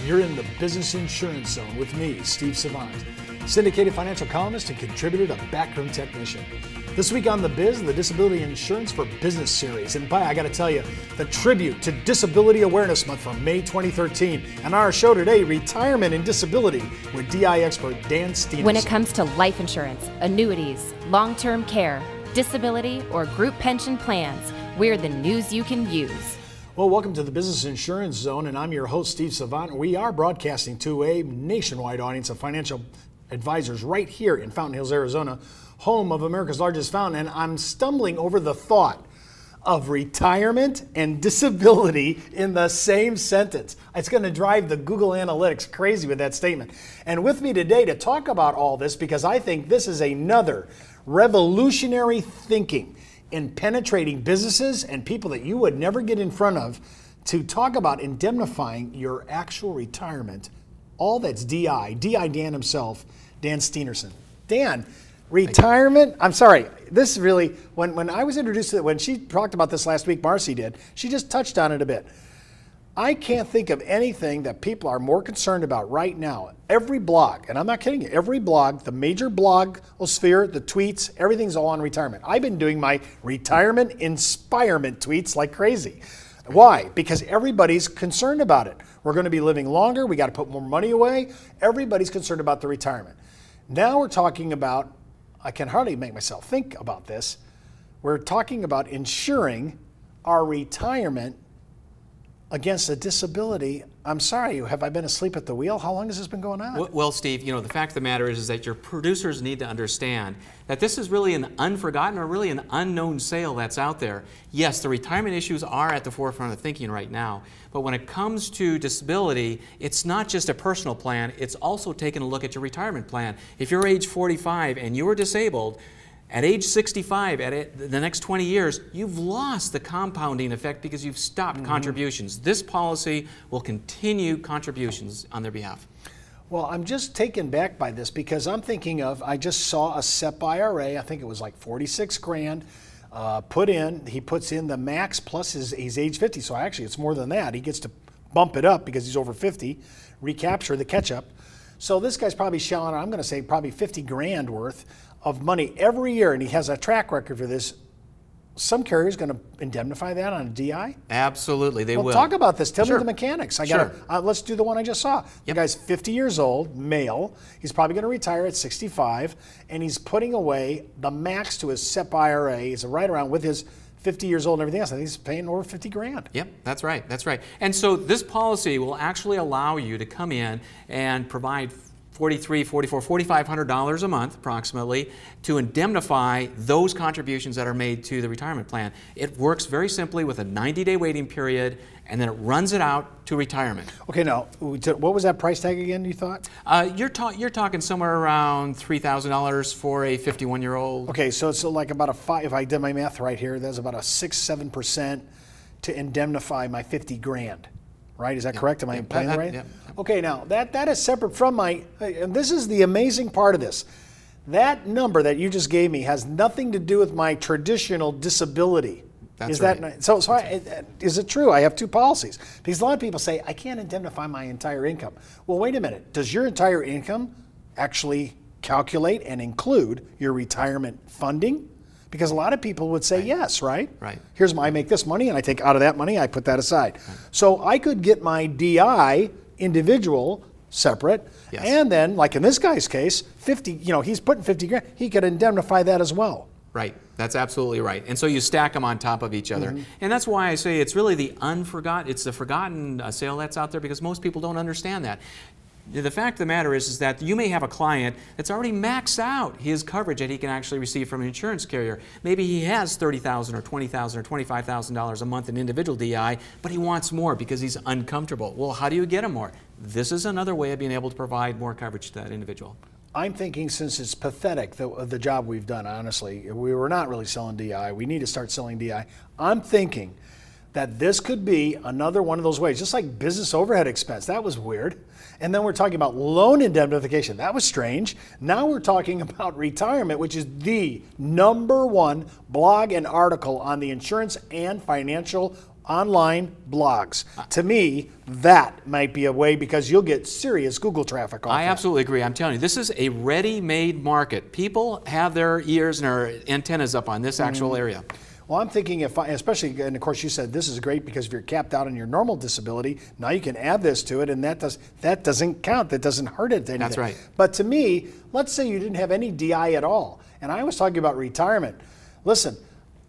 You're in the Business Insurance Zone with me, Steve Savant, syndicated financial columnist and contributor to Backroom Technician. This week on The Biz, the Disability Insurance for Business series. And I got to tell you, the tribute to Disability Awareness Month from May 2013. And our show today, Retirement and Disability, with DI expert Dan Steenerson. When it comes to life insurance, annuities, long-term care, disability, or group pension plans, we're the news you can use. Well, welcome to the Business Insurance Zone, and I'm your host, Steve Savant. We are broadcasting to a nationwide audience of financial advisors right here in Fountain Hills, Arizona, home of America's largest fountain, and I'm stumbling over the thought of retirement and disability in the same sentence. It's going to drive the Google Analytics crazy with that statement. And with me today to talk about all this, because I think this is another revolutionary thinking in penetrating businesses and people that you would never get in front of, to talk about indemnifying your actual retirement. All that's DI Dan himself, Dan Steenerson. Dan, retirement, I'm sorry, this really, when I was introduced to it, when she talked about this last week, Marcy did, she just touched on it a bit. I can't think of anything that people are more concerned about right now. Every blog, and I'm not kidding you, every blog, the major blogosphere, the tweets, everything's all on retirement. I've been doing my retirement inspirement tweets like crazy. Why? Because everybody's concerned about it. We're going to be living longer. We got to put more money away. Everybody's concerned about the retirement. Now we're talking about, I can hardly make myself think about this. We're talking about insuring our retirement against a disability. I'm sorry, have I been asleep at the wheel? How long has this been going on? Well, Steve, you know, the fact of the matter is that your producers need to understand that this is really an unforgotten or really an unknown sale that's out there. Yes, the retirement issues are at the forefront of thinking right now, but when it comes to disability, it's not just a personal plan, it's also taking a look at your retirement plan. If you're age 45 and you're disabled, at age 65, the next 20 years, you've lost the compounding effect because you've stopped contributions. This policy will continue contributions on their behalf. Well, I'm just taken back by this because I'm thinking of, I just saw a SEP IRA, I think it was like 46 grand, put in, he puts in the max plus he's age 50, so actually it's more than that. He gets to bump it up because he's over 50, recapture the catch-up. So this guy's probably shelling, I'm going to say probably 50 grand worth of money every year, and he has a track record for this. Some carrier's going to indemnify that on a DI? Absolutely, they will. Talk about this. Tell Sure. me the mechanics. Sure. Let's do the one I just saw. The Yep. guy's 50 years old, male. He's probably going to retire at 65, and he's putting away the max to his SEP IRA. He's right around with his 50 years old and everything else. I think he's paying over 50 grand. Yep, that's right, that's right. And so this policy will actually allow you to come in and provide $4,500 a month approximately to indemnify those contributions that are made to the retirement plan. It works very simply with a 90-day waiting period, and then it runs it out to retirement. Okay, now, what was that price tag again, you thought? You're talking somewhere around $3,000 for a 51-year-old. Okay, so it's like about a 5, if I did my math right here, that's about a 6-7% to indemnify my 50 grand. Right? Is that correct? Am I playing that right? Okay, now that is separate from my, and this is the amazing part of this. That number that you just gave me has nothing to do with my traditional disability. That's is right. That, so is it true? I have two policies. Because a lot of people say, I can't indemnify my entire income. Well, wait a minute. Does your entire income actually calculate and include your retirement funding? Because a lot of people would say yes, right? Right. I make this money and I take out of that money, I put that aside. Right. So I could get my DI individual separate, yes. And then, like in this guy's case, 50, he's putting 50 grand, he could indemnify that as well. Right, that's absolutely right. And so you stack them on top of each other. And that's why I say it's really the forgotten sale that's out there, because most people don't understand that. The fact of the matter is that you may have a client that's already maxed out his coverage that he can actually receive from an insurance carrier. Maybe he has $30,000 or $20,000 or $25,000 a month in individual DI, but he wants more because he's uncomfortable. Well, how do you get him more? This is another way of being able to provide more coverage to that individual. I'm thinking, since it's pathetic, the job we've done, honestly, we were not really selling DI. We need to start selling DI. I'm thinking that this could be another one of those ways, just like business overhead expense. That was weird. And then we're talking about loan indemnification. That was strange. Now we're talking about retirement, which is the #1 blog and article on the insurance and financial online blogs. To me, that might be a way, because you'll get serious Google traffic off I absolutely agree. I'm telling you, this is a ready-made market. People have their ears and their antennas up on this actual area. Well, I'm thinking especially, and of course you said this is great because if you're capped out on your normal disability, now you can add this to it, and that doesn't count. That doesn't hurt it anything. That's right. But to me, let's say you didn't have any DI at all, and I was talking about retirement. Listen,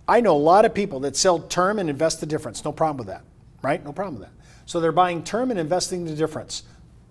I know a lot of people that sell term and invest the difference. No problem with that, right? No problem with that. So they're buying term and investing the difference.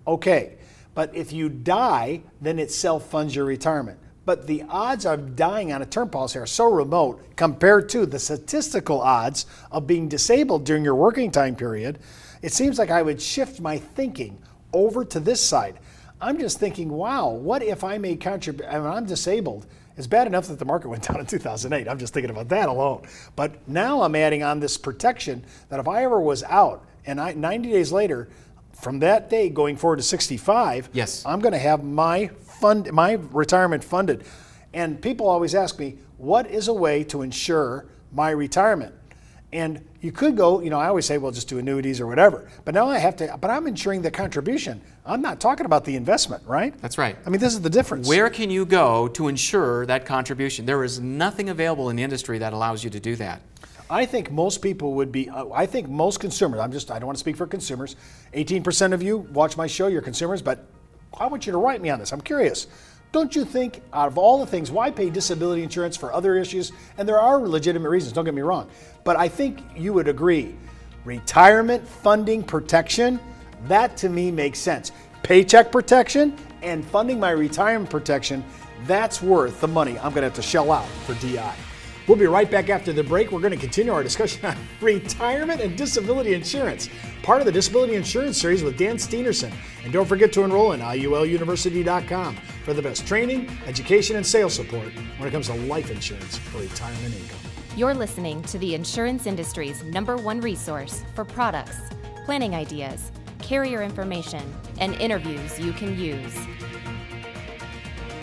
Okay, but if you die, then it self-funds your retirement. But the odds of dying on a term policy are so remote compared to the statistical odds of being disabled during your working time period. It seems like I would shift my thinking over to this side. I'm just thinking, wow, what if I made contribution, I'm disabled. It's bad enough that the market went down in 2008. I'm just thinking about that alone. But now I'm adding on this protection that if I ever was out and 90 days later, from that day going forward to 65, yes, I'm going to have my retirement funded. And people always ask me, what is a way to insure my retirement? And you could go, I always say, well, just do annuities or whatever. But now I'm insuring the contribution. I'm not talking about the investment, right? That's right. I mean, this is the difference. Where can you go to insure that contribution? There is nothing available in the industry that allows you to do that. I think most people would be, I think most consumers, I don't want to speak for consumers. 18% of you watch my show, you're consumers, but I want you to write me on this. I'm curious. Don't you think, out of all the things, why pay disability insurance for other issues? And there are legitimate reasons, don't get me wrong. But I think you would agree, retirement funding protection, that to me makes sense. Paycheck protection and funding my retirement protection, that's worth the money I'm going to have to shell out for DI. We'll be right back after the break. We're going to continue our discussion on retirement and disability insurance, part of the Disability Insurance Series with Dan Steenerson. And don't forget to enroll in IULUniversity.com for the best training, education, and sales support when it comes to life insurance for retirement income. You're listening to the insurance industry's #1 resource for products, planning ideas, carrier information, and interviews you can use.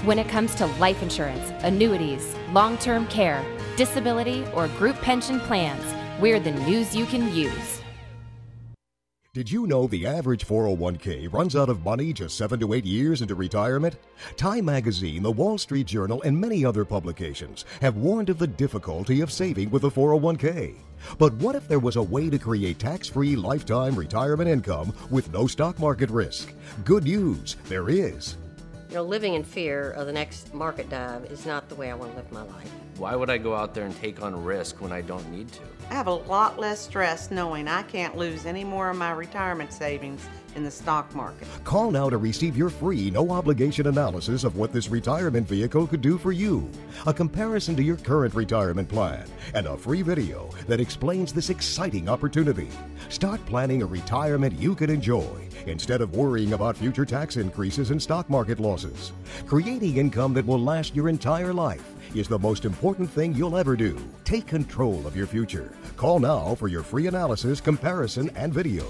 When it comes to life insurance, annuities, long-term care, disability, or group pension plans, we're the news you can use. Did you know the average 401k runs out of money just 7 to 8 years into retirement? Time Magazine, the Wall Street Journal, and many other publications have warned of the difficulty of saving with a 401k. But what if there was a way to create tax-free lifetime retirement income with no stock market risk? Good news, there is. Living in fear of the next market dive is not the way I want to live my life. Why would I go out there and take on risk when I don't need to? I have a lot less stress knowing I can't lose any more of my retirement savings in the stock market. Call now to receive your free, no-obligation analysis of what this retirement vehicle could do for you, a comparison to your current retirement plan, and a free video that explains this exciting opportunity. Start planning a retirement you can enjoy instead of worrying about future tax increases and stock market losses. Creating income that will last your entire life is the most important thing you'll ever do. Take control of your future. Call now for your free analysis, comparison, and video.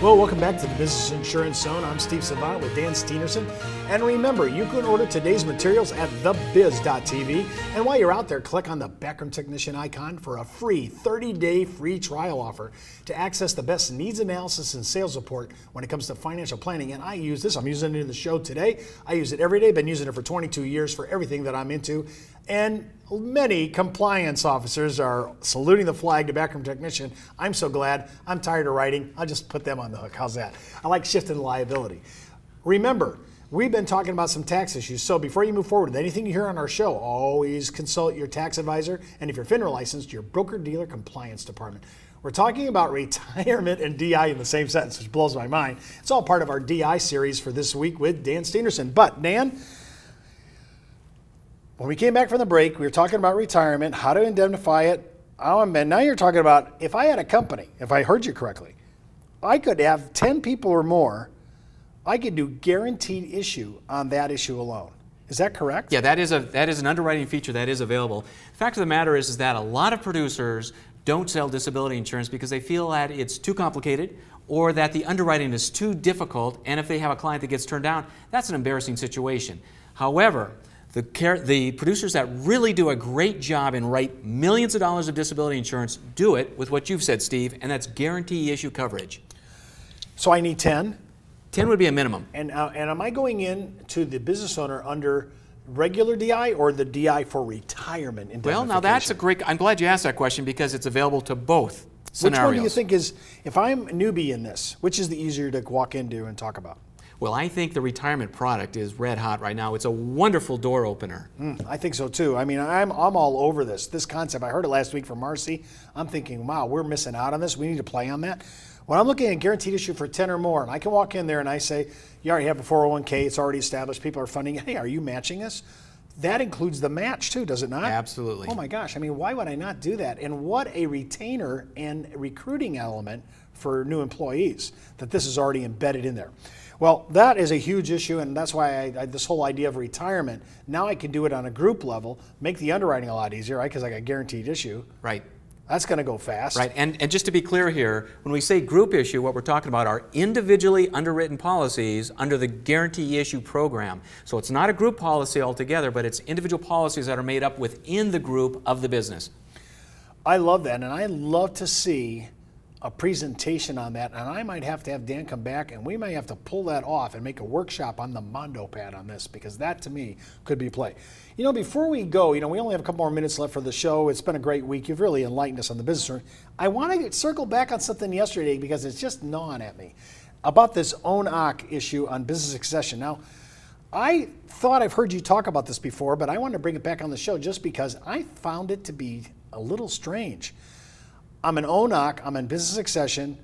Well, welcome back to the Business Insurance Zone. I'm Steve Savant with Dan Steenerson. And remember, you can order today's materials at thebiz.tv. And while you're out there, click on the backroom technician icon for a free 30-day free trial offer to access the best needs analysis and sales support when it comes to financial planning. And I use this. I'm using it in the show today. I use it every day. Been using it for 22 years for everything that I'm into. And many compliance officers are saluting the flag to backroom technician. I'm so glad. I'm tired of writing. I'll just put them on the hook. How's that? I like shifting the liability. Remember, we've been talking about some tax issues. So before you move forward with anything you hear on our show, always consult your tax advisor. And if you're FINRA licensed, your broker-dealer compliance department. We're talking about retirement and DI in the same sentence, which blows my mind. It's all part of our DI series for this week with Dan Steenerson. But Dan, when we came back from the break, we were talking about retirement, how to indemnify it. And now you're talking about if I had a company, if I heard you correctly, I could have 10 people or more, I could do guaranteed issue on that issue alone. Is that correct? Yeah, that is an underwriting feature that is available. The fact of the matter is that a lot of producers don't sell disability insurance because they feel that it's too complicated or that the underwriting is too difficult, and if they have a client that gets turned down, that's an embarrassing situation. However, The producers that really do a great job and write millions of dollars of disability insurance do it with what you've said, Steve, and that's guarantee issue coverage. So I need 10? 10 would be a minimum. And am I going in to the business owner under regular DI or the DI for retirement indemnification? Well, now that's a great, I'm glad you asked that question because it's available to both scenarios. Which one do you think is, if I'm a newbie in this, which is the easier to walk into and talk about? Well, I think the retirement product is red hot right now. It's a wonderful door opener. I think so too. I mean, I'm all over this concept. I heard it last week from Marcy. I'm thinking, wow, we're missing out on this. We need to play on that. When I'm looking at guaranteed issue for 10 or more, and I can walk in there and I say, you already have a 401k, it's already established, people are funding it. Hey, are you matching us? That includes the match too, does it not? Absolutely. Oh my gosh, I mean, why would I not do that? And what a retainer and recruiting element for new employees, that this is already embedded in there. Well, that is a huge issue, and that's why this whole idea of retirement, now I can do it on a group level, make the underwriting a lot easier, right? Because I got guaranteed issue. Right. That's going to go fast. Right, and just to be clear here, when we say group issue, what we're talking about are individually underwritten policies under the guarantee issue program. So it's not a group policy altogether, but it's individual policies that are made up within the group of the business. I love that, and I love to see a presentation on that, and I might have to have Dan come back, and we may have to pull that off and make a workshop on the Mondo pad on this, because that to me could be play. You know, before we go, you know, we only have a couple more minutes left for the show. It's been a great week. You've really enlightened us on the business. I want to circle back on something yesterday because it's just gnawing at me about this Own-Occ issue on business succession. Now, I thought I've heard you talk about this before, but I wanted to bring it back on the show just because I found it to be a little strange. I'm an Own-Occ, I'm in business succession,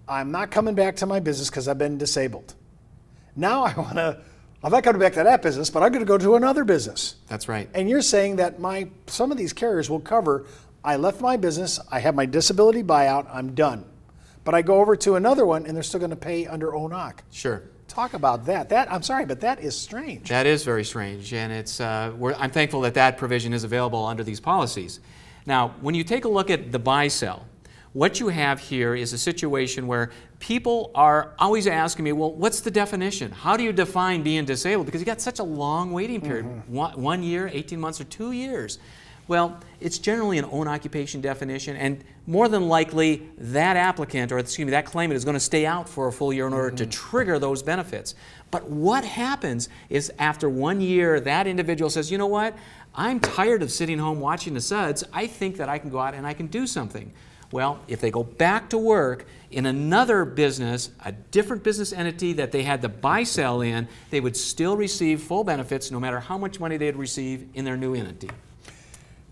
I'm not coming back to my business because I've been disabled. Now I'm not coming back to that business, but I'm going to go to another business. That's right. And you're saying that some of these carriers will cover, I left my business, I have my disability buyout, I'm done. But I go over to another one and they're still going to pay under Own-Occ. Sure. Talk about that. I'm sorry, but that is strange. That is very strange, and it's, I'm thankful that that provision is available under these policies. Now, when you take a look at the buy-sell, what you have here is a situation where people are always asking me, well, what's the definition? How do you define being disabled? Because you got such a long waiting period, 1 year, 18 months, or 2 years. Well, it's generally an own occupation definition, and more than likely that applicant, or excuse me, that claimant is going to stay out for a full year in order to trigger those benefits. But what happens is after 1 year, that individual says, you know what? I'm tired of sitting home watching the suds. I think that I can go out and I can do something. Well, if they go back to work in another business, a different business entity that they had the buy-sell in, they would still receive full benefits no matter how much money they'd receive in their new entity.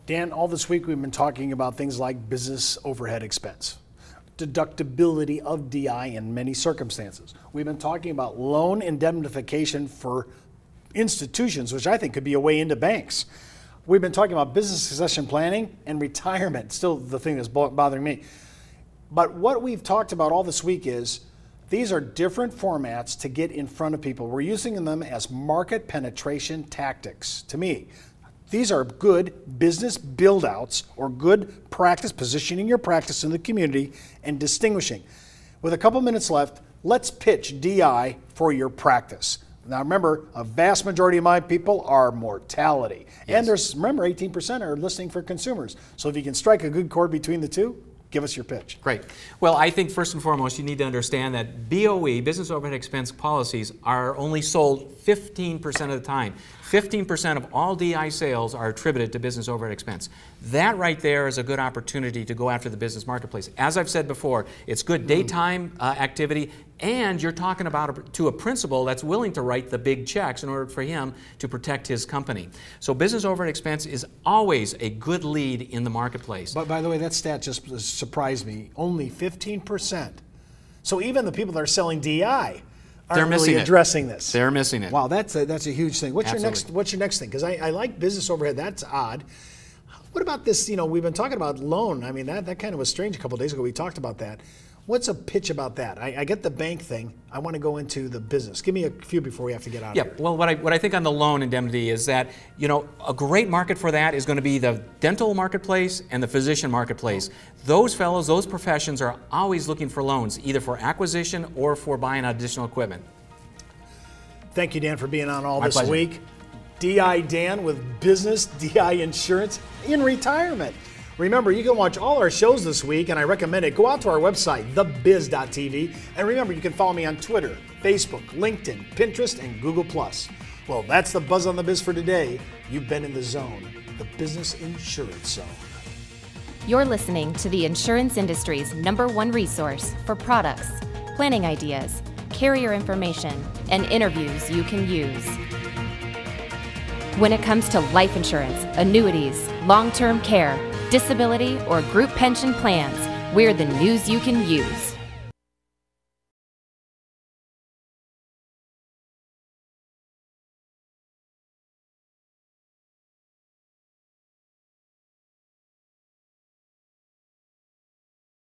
Dan, all this week we've been talking about things like business overhead expense, deductibility of DI in many circumstances. We've been talking about loan indemnification for institutions, which I think could be a way into banks. We've been talking about business succession planning and retirement, still the thing that's bothering me. But what we've talked about all this week is these are different formats to get in front of people. We're using them as market penetration tactics. To me, these are good business build-outs or good practice, positioning your practice in the community and distinguishing. With a couple minutes left, let's pitch DI for your practice. Now remember, a vast majority of my people are mortality. Yes. And there's, remember, 18% are listening for consumers. So if you can strike a good chord between the two, give us your pitch. Great. Well, I think first and foremost, you need to understand that BOE, business overhead expense policies, are only sold 15% of the time. 15% of all DI sales are attributed to business overhead expense. That right there is a good opportunity to go after the business marketplace. As I've said before, it's good daytime activity, and you're talking about to a principal that's willing to write the big checks in order for him to protect his company. So business overhead expense is always a good lead in the marketplace. But by the way, that stat just surprised me. Only 15%. So even the people that are selling DI aren't really addressing this. They're missing it. Wow, that's a huge thing. What's your next thing? Because I like business overhead. That's odd. What about this? You know, we've been talking about loan. I mean, that kind of was strange a couple of days ago. We talked about that. What's a pitch about that? I get the bank thing. I want to go into the business. Give me a few before we have to get out of here. Well, what I think on the loan indemnity is that, you know, a great market for that is going to be the dental marketplace and the physician marketplace. Those fellows, those professions are always looking for loans, either for acquisition or for buying additional equipment. Thank you, Dan, for being on all My this pleasure. week. DI Dan with Business DI Insurance in retirement. Remember, you can watch all our shows this week, and I recommend it. Go out to our website, thebiz.tv, and remember, you can follow me on Twitter, Facebook, LinkedIn, Pinterest, and Google+. Well, that's the Buzz on the Biz for today. You've been in the zone, the Business Insurance Zone. You're listening to the insurance industry's #1 resource for products, planning ideas, carrier information, and interviews you can use. When it comes to life insurance, annuities, long-term care, disability, or group pension plans, we're the news you can use.